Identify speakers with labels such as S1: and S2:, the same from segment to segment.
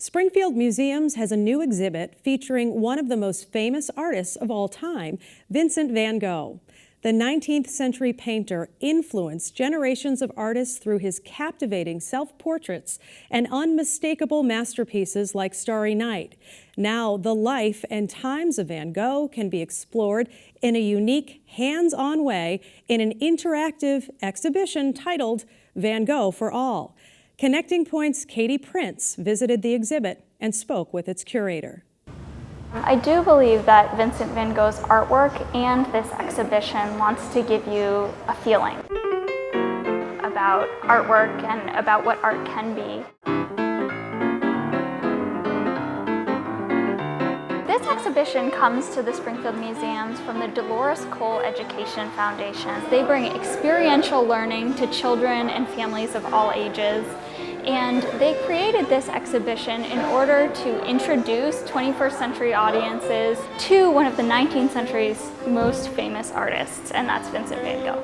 S1: Springfield Museums has a new exhibit featuring one of the most famous artists of all time, Vincent Van Gogh. The 19th century painter influenced generations of artists through his captivating self-portraits and unmistakable masterpieces like Starry Night. Now, the life and times of Van Gogh can be explored in a unique, hands-on way in an interactive exhibition titled Van Gogh For All. Connecting Point's Katie Prince visited the exhibit and spoke with its curator.
S2: I do believe that Vincent Van Gogh's artwork and this exhibition wants to give you a feeling about artwork and about what art can be. This exhibition comes to the Springfield Museums from the Dolores Cole Education Foundation. They bring experiential learning to children and families of all ages. And they created this exhibition in order to introduce 21st century audiences to one of the 19th century's most famous artists, and that's Vincent Van Gogh.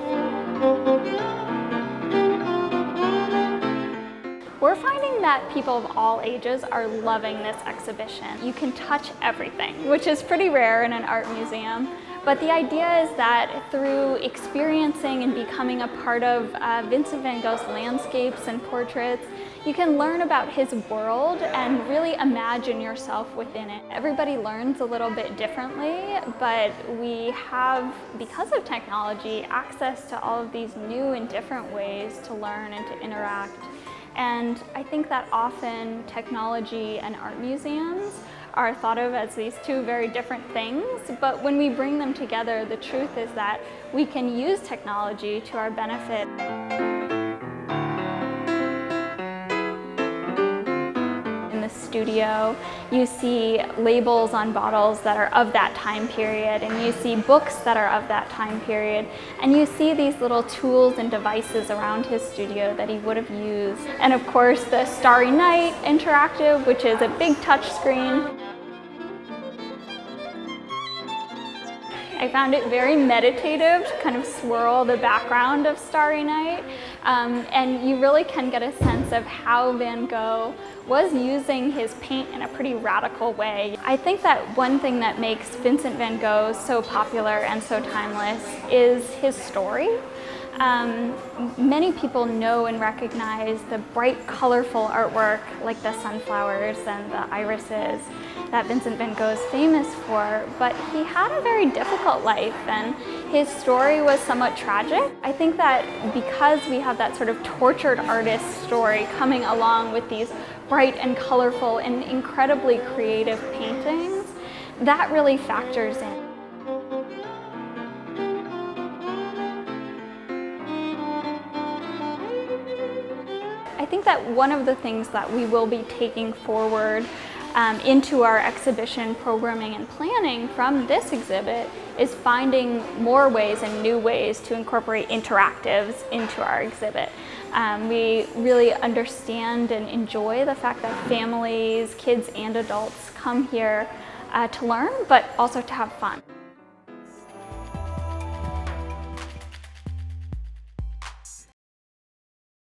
S2: We're finding that people of all ages are loving this exhibition. You can touch everything, which is pretty rare in an art museum. But the idea is that through experiencing and becoming a part of Vincent Van Gogh's landscapes and portraits, you can learn about his world and really imagine yourself within it. Everybody learns a little bit differently, but we have, because of technology, access to all of these new and different ways to learn and to interact. And I think that often technology and art museums are thought of as these two very different things, but when we bring them together, the truth is that we can use technology to our benefit. In the studio, you see labels on bottles that are of that time period, and you see books that are of that time period, and you see these little tools and devices around his studio that he would have used. And of course, the Starry Night interactive, which is a big touch screen. I found it very meditative to kind of swirl the background of Starry Night, and you really can get a sense of how Van Gogh was using his paint in a pretty radical way. I think that one thing that makes Vincent Van Gogh so popular and so timeless is his story. Many people know and recognize the bright, colorful artwork like the sunflowers and the irises that Vincent Van Gogh is famous for, but he had a very difficult life and his story was somewhat tragic. I think that because we have that sort of tortured artist story coming along with these bright and colorful and incredibly creative paintings, that really factors in. I think that one of the things that we will be taking forward into our exhibition programming and planning from this exhibit is finding more ways and new ways to incorporate interactives into our exhibit. We really understand and enjoy the fact that families, kids and adults come here to learn, but also to have fun.